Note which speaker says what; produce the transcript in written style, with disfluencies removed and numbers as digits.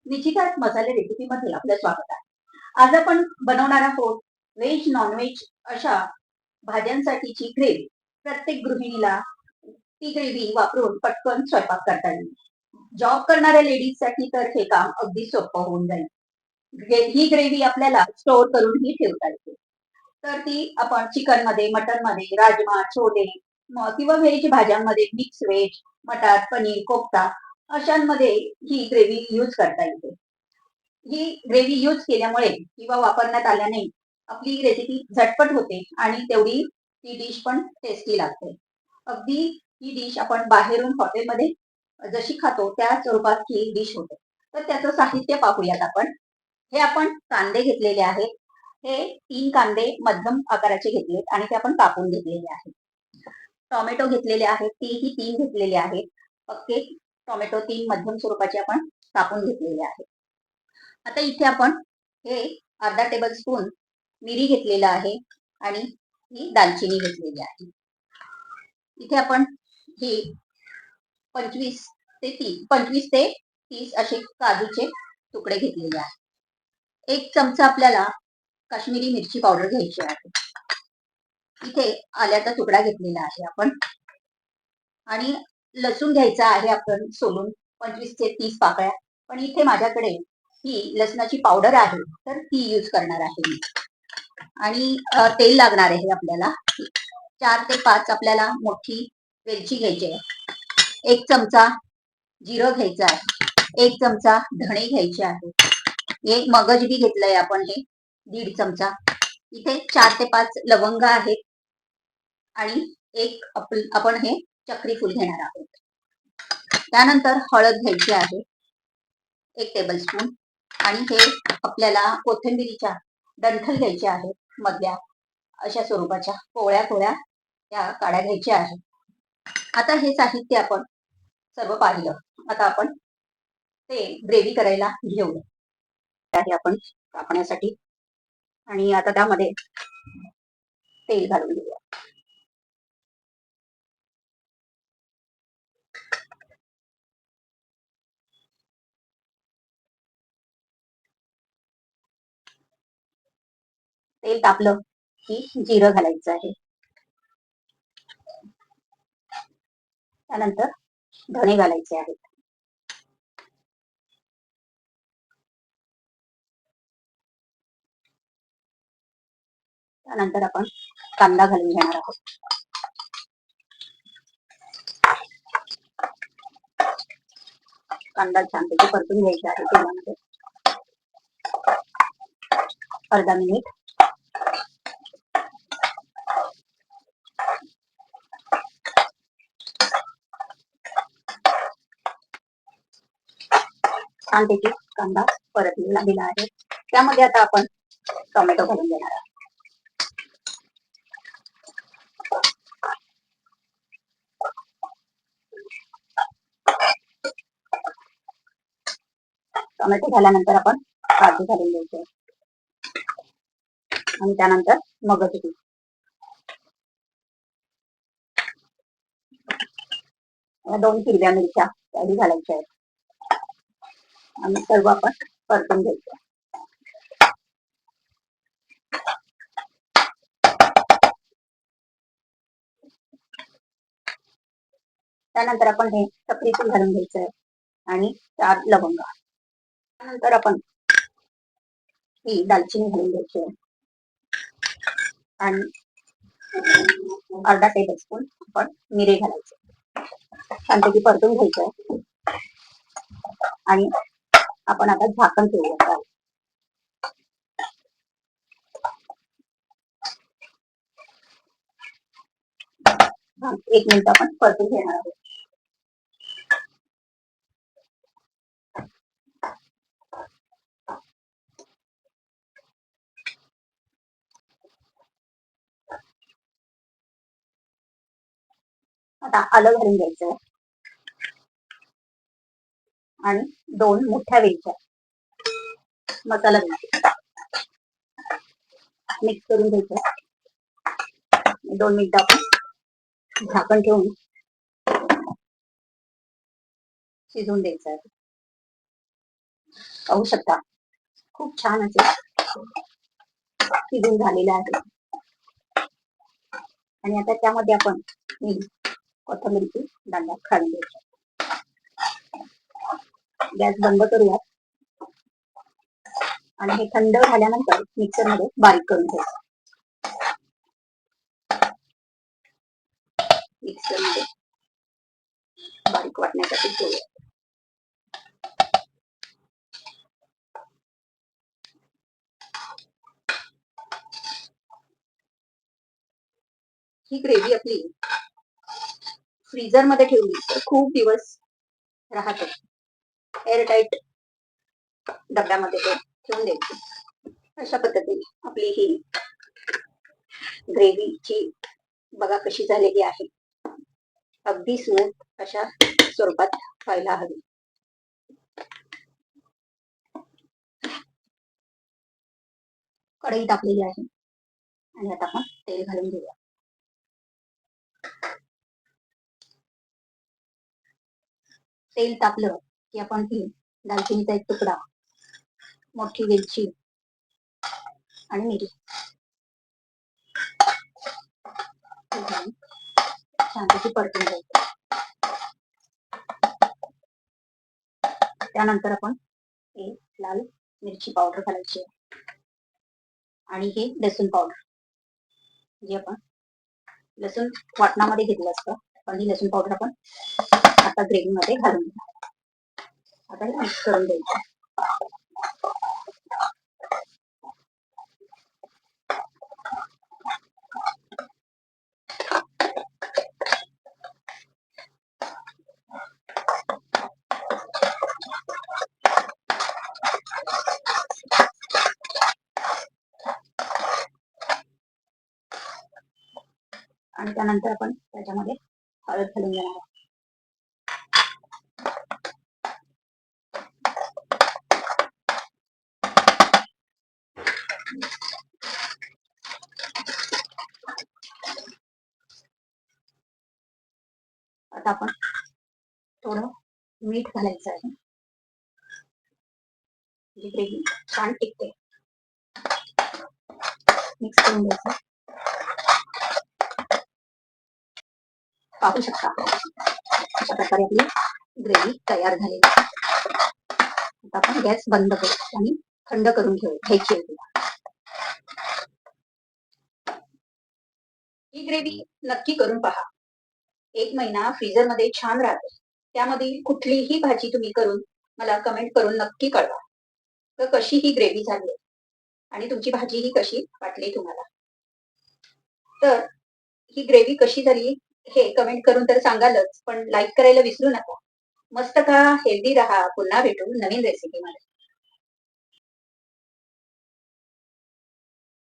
Speaker 1: निशिकाच मसाले रेसिपीमध्ये आपलं स्वागत आहे. आज आपण बनवणार आहोत व्हेज नॉनव्हेज अशा भाज्यांसाठीची ग्रेव्ही. प्रत्येक गृहिणीला ती ग्रेव्ही वापरून पटकन स्वयंपाक करता येईल. जॉब करणाऱ्या लेडीजसाठी तर हे काम अगदी सोपं होऊन जाईल. ही ग्रेव्ही आपल्याला स्टोअर करूनही ठेवता येते. तर ती आपण चिकन मध्ये, मटन मध्ये, राजमा, छोले किंवा व्हेज भाज्यांमध्ये, मिक्स व्हेज, मटार, पनीर, कोफ्ता अशांमध्ये ही ग्रेव्ही यूज करता येते. ही ग्रेव्ही यूज केल्यामुळे किंवा वापरण्यात आल्याने आपली रेसिपी झटपट होते आणि तेवढी ती डिश पण टेस्टी लागते. अगदी ही डिश आपण बाहेरून हॉटेलमध्ये जशी खातो त्या स्वरूपात ही डिश होते. तर त्याचं साहित्य पाहूयात आपण. हे आपण कांदे घेतलेले आहेत. हे 3 कांदे मध्यम आकाराचे घेतलेत आणि ते आपण कापून घेतलेले आहेत. टोमॅटो घेतलेले आहेत. तेही 3 घेतलेले आहेत. पक्के टोमॅटो 3 मध्यम स्वरूपाचे आपण कापून घेतलेले आहेत. आता इथे आपण हे अर्धा टेबल स्पून मिरी घेतलेला आहे आणि ही दालचिनी घेतलेली आहे. इथे आपण ही 25 ते 30 असे काजूचे तुकडे घेतलेले आहेत. 1 चमचा आपल्याला काश्मीरी मिरची पावडर घ्यायची आहे. इथे आल्याचा तुकडा घेतलेला आहे आपण आणि लसूण घ्यायचा आहे आपण सोलून 25 ते 30 पाकळ्या. पण इथे माझ्याकडे ही लसणाची पावडर आहे तर ती यूज करणार आहे मी. आणि तेल लागणार आहे आपल्याला. 4 ते 5 आपल्याला मोठी वेलची घ्यायची आहे. 1 चमचा जिरं घ्यायचं आहे. 1 चमचा धणे घ्यायचे आहे. एक मगज बी घेतलंय आपण हे 1.5 चमचा. इथे 4 ते 5 लवंग आहेत आणि एक आपण हे चक्री फूल घेणार आहोत. त्यानंतर हळद घ्यायची आहे 1 टेबलस्पून आणि हे आपल्याला कोथिंबिरीच्या डंठल घ्यायच्या आहेत मधल्या अशा स्वरूपाच्या पोळ्या पोळ्या त्या काड्या घ्यायच्या आहेत. आता हे साहित्य आपण सर्व पाहिलं. आता आपण ते ग्रेव्ही करायला घेऊया. आहे आपण कापण्यासाठी आणि आता त्यामध्ये तेल घालून घेऊया. तेल तापलं की जिरं घालायचं आहे. त्यानंतर धणे घालायचे आहेत. त्यानंतर आपण कांदा घालून घेणार आहोत. कांदा छानपैकी परतून घ्यायचा आहे तेलामध्ये. अर्धा मिनिट. छानपैकी कांदा परतलेला दिला आहे. त्यामध्ये आता आपण टोमॅटो घालून देणार आहोत. टोमॅटो झाल्यानंतर आपण काजू घालून द्यायचे आणि त्यानंतर मगज बी. दोन हिरव्या मिरच्या त्याही घालायच्या आहेत आणि सर्व आपण परतून घ्यायचं. त्यानंतर आपण हे चक्रीतून घालून घ्यायचं आहे आणि 4 लवंग. त्यानंतर आपण ही दालचिनी घालून घ्यायची आहे आणि अर्धा टेबलस्पून आपण मिरे घालायचे. छानपैकी परतून घ्यायचं आणि आपण आता झाकण ठेवूया. 1 मिनिट आपण परतून घेणार आहोत. आता आलं घालून घ्यायचं आणि 2 मोठ्या वेलच्या मसाला मिक्स करून घ्यायचं. 2 मिनिटं आपण झाकण ठेवून शिजवून द्यायचं आहे. पाहू शकता खूप छान असे शिजून झालेलं आहे. आणि आता त्यामध्ये आपण ही कोथिंबीरची दांडा काढून घ्यायची. गॅस बंद करूया आणि हे थंड झाल्यानंतर मिक्सर मध्ये बारीक करून घ्यायचं. मिक्सर मध्ये बारीक वाटण्यासाठी ठेवूया. ही ग्रेव्ही आपली फ्रीजर मध्ये ठेवली तर खूप दिवस राहते. एअरटाईट डब्यामध्ये ते ठेवून द्यायची. अशा पद्धतीने आपली ही ग्रेव्हीची बघा कशी झालेली आहे. अगदी स्मूथ अशा स्वरूपात व्हायला हवी. कढई टाकलेली आहे आणि आता आपण तेल घालून घेऊया. तेल तापलं की आपण ही दालचिनीचा एक तुकडा, मोठी वेलची आणि मिरी छानपैकी परतून घ्यायचं. त्यानंतर आपण हे लाल मिरची पावडर घालायची आणि हे लसूण पावडर, जे आपण लसूण वाटणामध्ये घेतलं असतं, पण ही लसूण पावडर आपण आता ग्रेव्ही मध्ये घालून घेणार. आता मिक्स करून द्यायचं. आणि त्यानंतर आपण त्याच्यामध्ये हळद घालून घेणार. आता आपण थोडं मीठ घालायचं आहे. जी ग्रेव्ही छान टिकते. मिक्स करून घ्यायचं. पाहू शकता अशा प्रकारे आपली ग्रेव्ही तयार झालेली आहे. आता आपण गॅस बंद करू आणि थंड करून घ्यायची आहे. ही ग्रेव्ही नक्की करून पहा. 1 महिना फ्रीजर मध्ये छान राहते. त्यामध्ये कुठलीही भाजी तुम्ही करून मला कमेंट करून नक्की कळवा तर कशी ही ग्रेव्ही झाली आणि तुमची भाजी ही कशी वाटली तुम्हाला. तर ही ग्रेव्ही कशी झाली हे कमेंट करून तर सांगालच, पण लाईक करायला विसरू नका. मस्त खा, हेल्दी राहा. पुन्हा भेटू नवीन रेसिपी मध्ये.